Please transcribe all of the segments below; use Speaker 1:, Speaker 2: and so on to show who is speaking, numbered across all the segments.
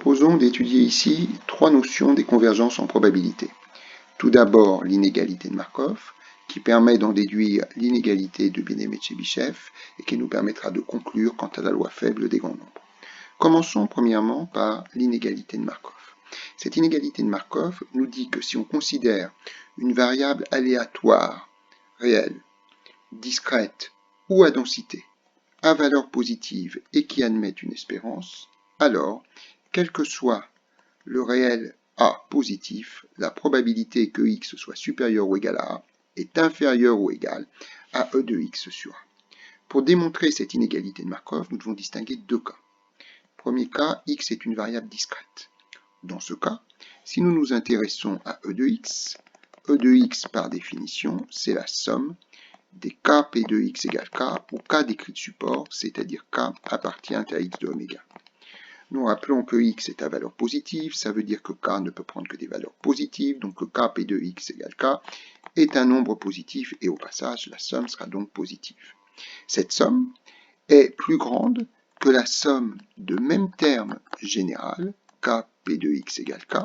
Speaker 1: proposons d'étudier ici trois notions des convergences en probabilité. Tout d'abord, l'inégalité de Markov, qui permet d'en déduire l'inégalité de Binet-Chebyshev et qui nous permettra de conclure quant à la loi faible des grands nombres. Commençons premièrement par l'inégalité de Markov. Cette inégalité de Markov nous dit que si on considère une variable aléatoire, réelle, discrète ou à densité, à valeur positive et qui admet une espérance, alors, quel que soit le réel A positif, la probabilité que x soit supérieur ou égal à A est inférieure ou égale à E de x sur A. Pour démontrer cette inégalité de Markov, nous devons distinguer deux cas. Premier cas, x est une variable discrète. Dans ce cas, si nous nous intéressons à E de x par définition, c'est la somme des k p de x égale k, où k décrit de support, c'est-à-dire k appartient à x de oméga. Nous rappelons que x est à valeur positive, ça veut dire que k ne peut prendre que des valeurs positives, donc que k p de x égale k est un nombre positif, et au passage, la somme sera donc positive. Cette somme est plus grande que la somme de même terme général, k p de x égale k,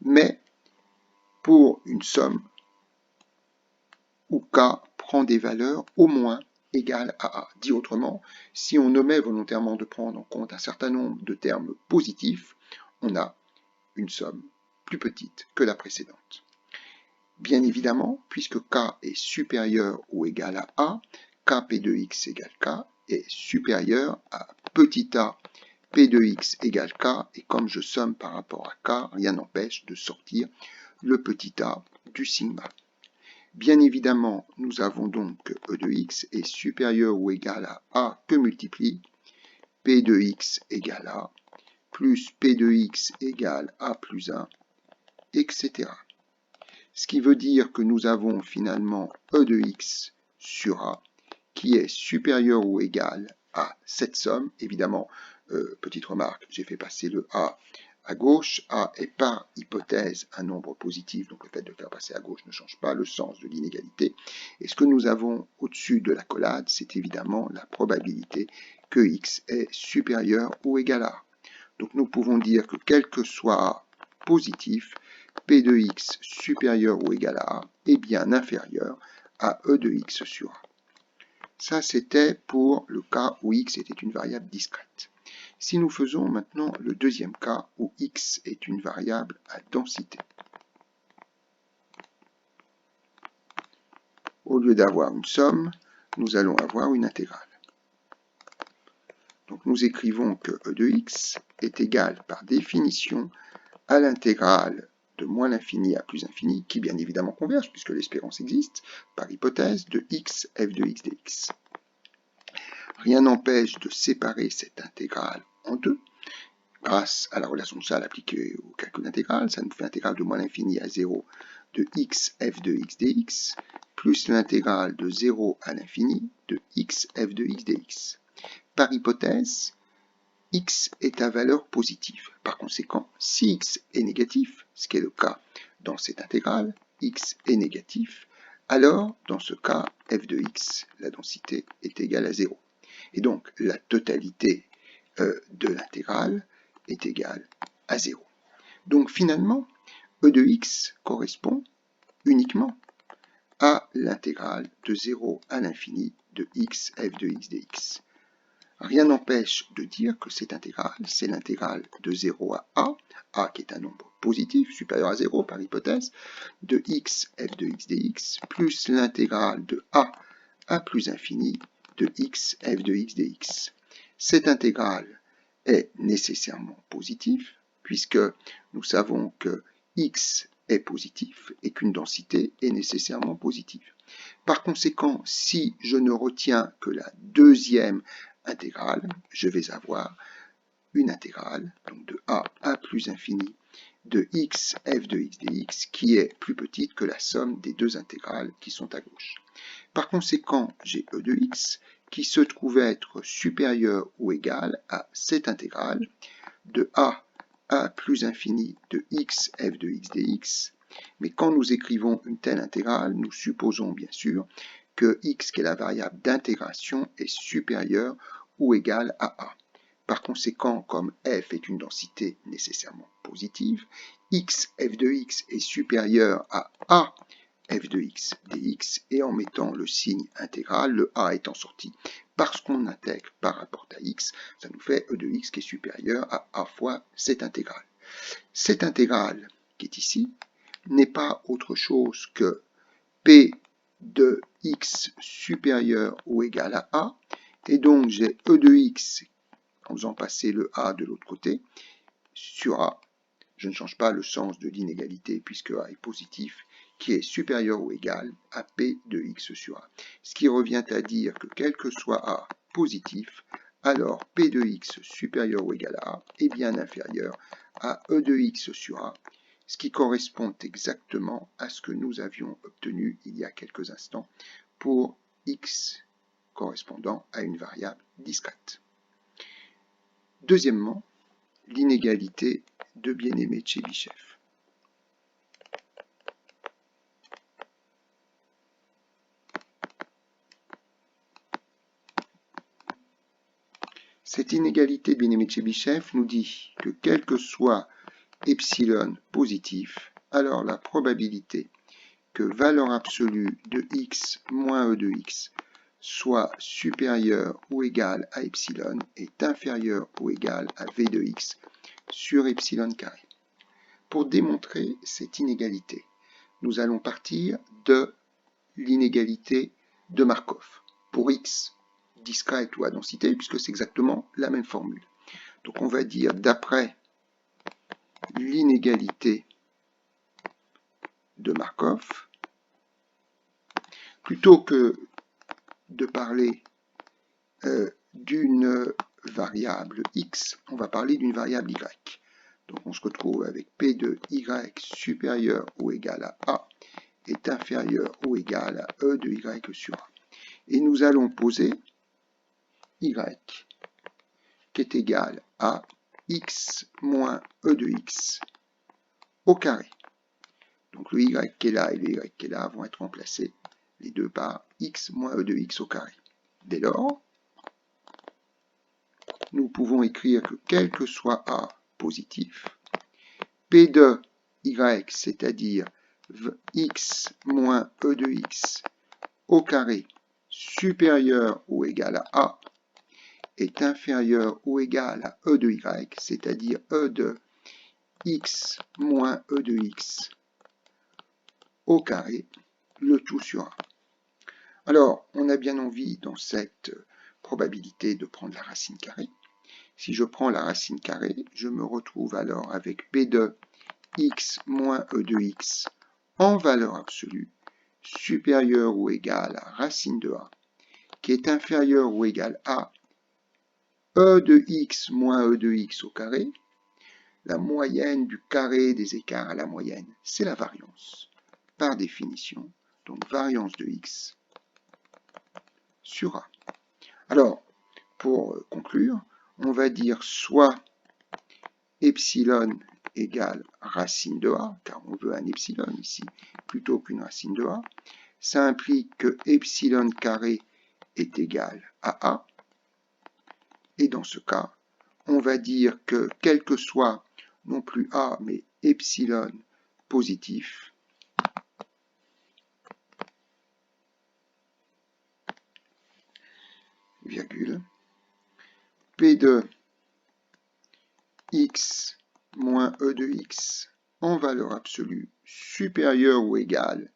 Speaker 1: mais pour une somme où k prend des valeurs au moins égales à A. Dit autrement, si on omet volontairement de prendre en compte un certain nombre de termes positifs, on a une somme plus petite que la précédente. Bien évidemment, puisque k est supérieur ou égal à A, k p de x égale k est supérieur à petit a p de x égale k, et comme je somme par rapport à k, rien n'empêche de sortir le petit a du sigma. Bien évidemment, nous avons donc que E de x est supérieur ou égal à A que multiplie P de x égale A, plus P de x égale A plus 1, etc. Ce qui veut dire que nous avons finalement E de x sur A qui est supérieur ou égal à cette somme. Évidemment, petite remarque, j'ai fait passer le A à gauche. A est par hypothèse un nombre positif, donc le fait de le faire passer à gauche ne change pas le sens de l'inégalité. Et ce que nous avons au-dessus de l'accolade, c'est évidemment la probabilité que x est supérieur ou égal à A. Donc nous pouvons dire que quel que soit A positif, P de x supérieur ou égal à A est bien inférieur à E de x sur A. Ça, c'était pour le cas où x était une variable discrète. Si nous faisons maintenant le deuxième cas où x est une variable à densité. Au lieu d'avoir une somme, nous allons avoir une intégrale. Donc nous écrivons que E de x est égal par définition à l'intégrale de moins l'infini à plus l'infini, qui bien évidemment converge puisque l'espérance existe, par hypothèse de x f de x dx. Rien n'empêche de séparer cette intégrale en deux, grâce à la relation de Salle appliquée au calcul intégrale. Ça nous fait l'intégrale de moins l'infini à 0 de x f de x dx, plus l'intégrale de 0 à l'infini de x f de x dx. Par hypothèse, x est à valeur positive. Par conséquent, si x est négatif, ce qui est le cas dans cette intégrale, x est négatif, alors, dans ce cas, f de x, la densité, est égale à 0. Et donc, la totalité de l'intégrale est égale à 0. Donc, finalement, E de x correspond uniquement à l'intégrale de 0 à l'infini de x f de x dx. Rien n'empêche de dire que cette intégrale, c'est l'intégrale de 0 à A qui est un nombre positif, supérieur à 0 par hypothèse, de x f de x dx, plus l'intégrale de A à plus infini de x f de x dx. Cette intégrale est nécessairement positive, puisque nous savons que x est positif et qu'une densité est nécessairement positive. Par conséquent, si je ne retiens que la deuxième intégrale, je vais avoir une intégrale donc de a à plus infini de x f de x dx qui est plus petite que la somme des deux intégrales qui sont à gauche. Par conséquent, j'ai E de x qui se trouve être supérieur ou égal à cette intégrale de a à plus infini de x f de x dx. Mais quand nous écrivons une telle intégrale, nous supposons bien sûr que x, qui est la variable d'intégration, est supérieur ou égal à a. Par conséquent, comme f est une densité nécessairement positive, x f de x est supérieur à a f de x dx, et en mettant le signe intégral, le a étant sorti parce qu'on intègre par rapport à x, ça nous fait e de x qui est supérieur à a fois cette intégrale. Cette intégrale qui est ici n'est pas autre chose que p de x supérieur ou égal à a, et donc j'ai e de x, en faisant passer le a de l'autre côté, sur a. Je ne change pas le sens de l'inégalité puisque a est positif, qui est supérieur ou égal à p de x sur a. Ce qui revient à dire que quel que soit a positif, alors p de x supérieur ou égal à a est bien inférieur à e de x sur a, ce qui correspond exactement à ce que nous avions obtenu il y a quelques instants pour x correspondant à une variable discrète. Deuxièmement, l'inégalité de Bien-Aimé de Chebyshev. Cette inégalité Bien-Aimé de Chebyshev nous dit que quel que soit epsilon positif, alors la probabilité que valeur absolue de x moins e de x soit supérieure ou égale à epsilon est inférieure ou égale à v de x sur epsilon carré. Pour démontrer cette inégalité, nous allons partir de l'inégalité de Markov pour x discrète ou à densité, puisque c'est exactement la même formule. Donc on va dire d'après l'inégalité de Markov, plutôt que de parler d'une variable x, on va parler d'une variable y. Donc on se retrouve avec p de y supérieur ou égal à a est inférieur ou égal à e de y sur a. Et nous allons poser y qui est égal à x moins e de x au carré. Donc le y qui est là et le y qui est là vont être remplacés les deux par x moins e de x au carré. Dès lors, nous pouvons écrire que quel que soit a positif, p de y, c'est-à-dire x moins e de x au carré supérieur ou égal à a, est inférieur ou égal à e de y, c'est-à-dire e de x moins e de x au carré, le tout sur a. Alors, on a bien envie dans cette probabilité de prendre la racine carrée. Si je prends la racine carrée, je me retrouve alors avec p de x moins e de x en valeur absolue supérieure ou égale à racine de a, qui est inférieure ou égale à e de x moins e de x au carré. La moyenne du carré des écarts à la moyenne, c'est la variance, par définition. Donc variance de x sur a. Alors, pour conclure, on va dire soit epsilon égale racine de a, car on veut un epsilon ici, plutôt qu'une racine de a. Ça implique que epsilon carré est égal à a. Et dans ce cas, on va dire que quel que soit non plus a, mais epsilon positif, virgule, p de x moins e de x en valeur absolue supérieure ou égale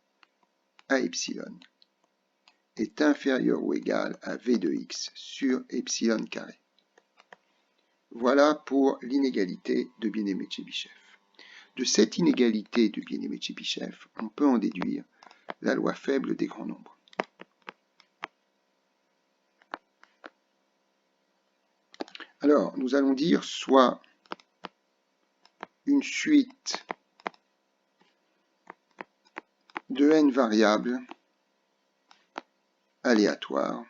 Speaker 1: à epsilon est inférieur ou égal à v de x sur epsilon carré. Voilà pour l'inégalité de Bien-Aimé de Chebyshev. De cette inégalité de Bien-Aimé de Chebyshev, on peut en déduire la loi faible des grands nombres. Alors, nous allons dire soit une suite de n variables aléatoires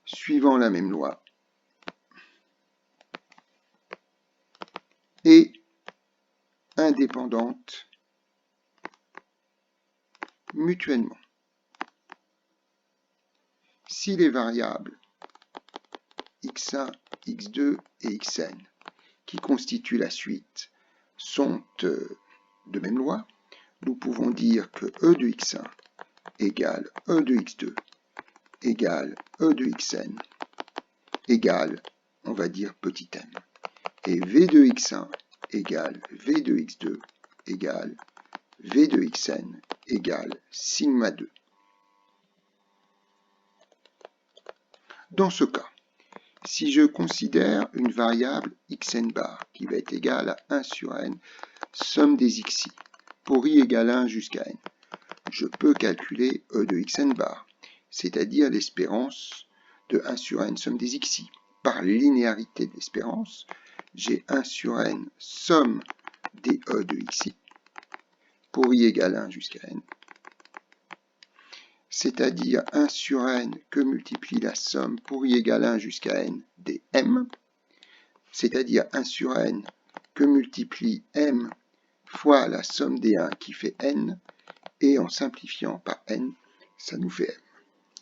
Speaker 1: suivant la même loi et indépendantes mutuellement. Si les variables x1, x2 et xn, qui constituent la suite, sont de même loi, nous pouvons dire que E de x1 égale E de x2 égale E de xn égale, on va dire, petit m. Et V de x1 égale V de x2 égale V de xn égale sigma 2. Dans ce cas, si je considère une variable xn bar qui va être égale à 1 sur n, somme des xi, pour i égale 1 jusqu'à n, je peux calculer E de xn bar, c'est-à-dire l'espérance de 1 sur n somme des xi. Par linéarité de l'espérance, j'ai 1 sur n somme des E de xi, pour i égale 1 jusqu'à n, c'est-à-dire 1 sur n que multiplie la somme pour i égale 1 jusqu'à n des m, c'est-à-dire 1 sur n que multiplie m fois la somme des 1 qui fait n, et en simplifiant par n, ça nous fait m.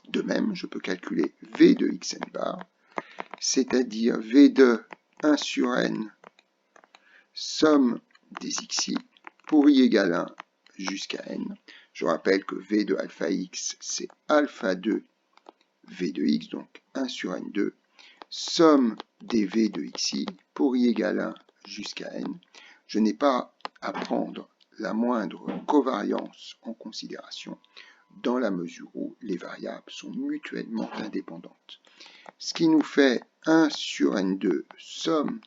Speaker 1: De même, je peux calculer v de xn bar, c'est-à-dire v de 1 sur n somme des xi pour i égale 1 jusqu'à n. Je rappelle que v de alpha x, c'est alpha 2 v de x, donc 1 sur n2, somme des v de xi pour i égale 1 jusqu'à n. Je n'ai pas à prendre la moindre covariance en considération, dans la mesure où les variables sont mutuellement indépendantes. Ce qui nous fait 1 sur n2 somme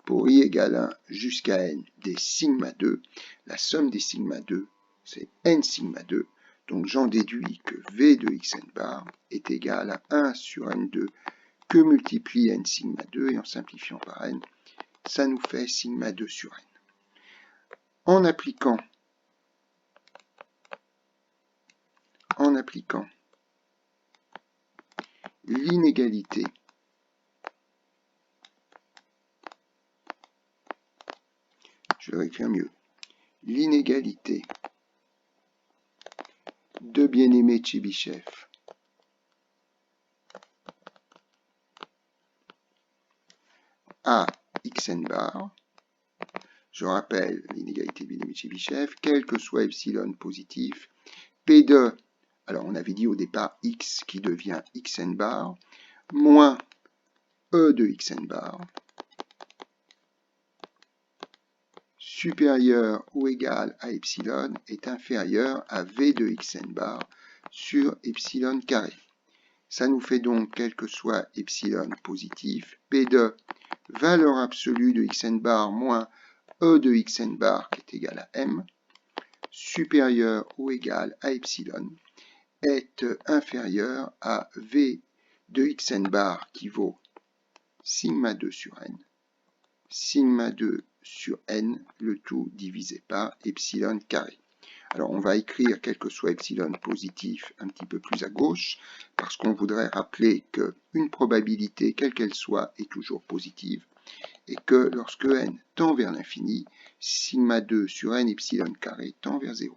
Speaker 1: pour i égale 1 jusqu'à n des sigma 2. La somme des sigma 2, c'est n sigma 2. Donc j'en déduis que v de xn bar est égal à 1 sur n2 que multiplie n sigma 2, et en simplifiant par n, ça nous fait sigma 2 sur n. En appliquant l'inégalité je vais écrire mieux, l'inégalité de bien-aimé Tchebyshev à xn bar. Je rappelle l'inégalité de bien-aimé Tchebyshev, quel que soit epsilon positif, P de, alors on avait dit au départ x qui devient xn bar, moins E de xn bar, supérieur ou égal à epsilon est inférieur à v de xn bar sur epsilon carré. Ça nous fait donc, quel que soit epsilon positif, P de valeur absolue de xn bar moins E de xn bar qui est égal à m, supérieur ou égal à epsilon, est inférieur à v de xn bar qui vaut sigma 2 sur n, sigma 2 sur n, le tout divisé par epsilon carré. Alors on va écrire quel que soit epsilon positif un petit peu plus à gauche, parce qu'on voudrait rappeler qu'une probabilité, quelle qu'elle soit, est toujours positive, et que lorsque n tend vers l'infini, sigma 2 sur n epsilon carré tend vers 0.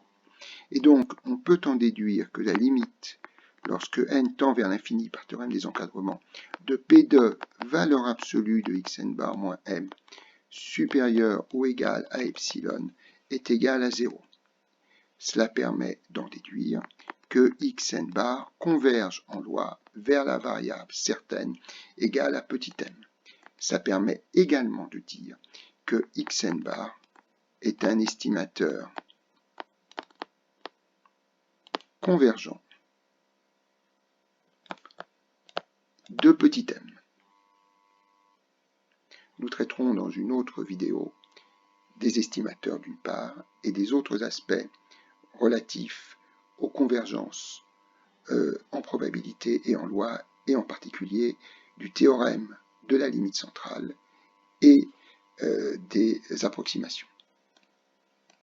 Speaker 1: Et donc on peut en déduire que la limite, lorsque n tend vers l'infini par théorème des encadrements, de P de valeur absolue de xn bar moins m supérieur ou égal à epsilon est égal à 0. Cela permet d'en déduire que xn bar converge en loi vers la variable certaine égale à petit m. Ça permet également de dire que xn bar est un estimateur convergent de petit m. Nous traiterons dans une autre vidéo des estimateurs d'une part et des autres aspects relatifs aux convergences en probabilité et en loi, et en particulier du théorème de la limite centrale et des approximations.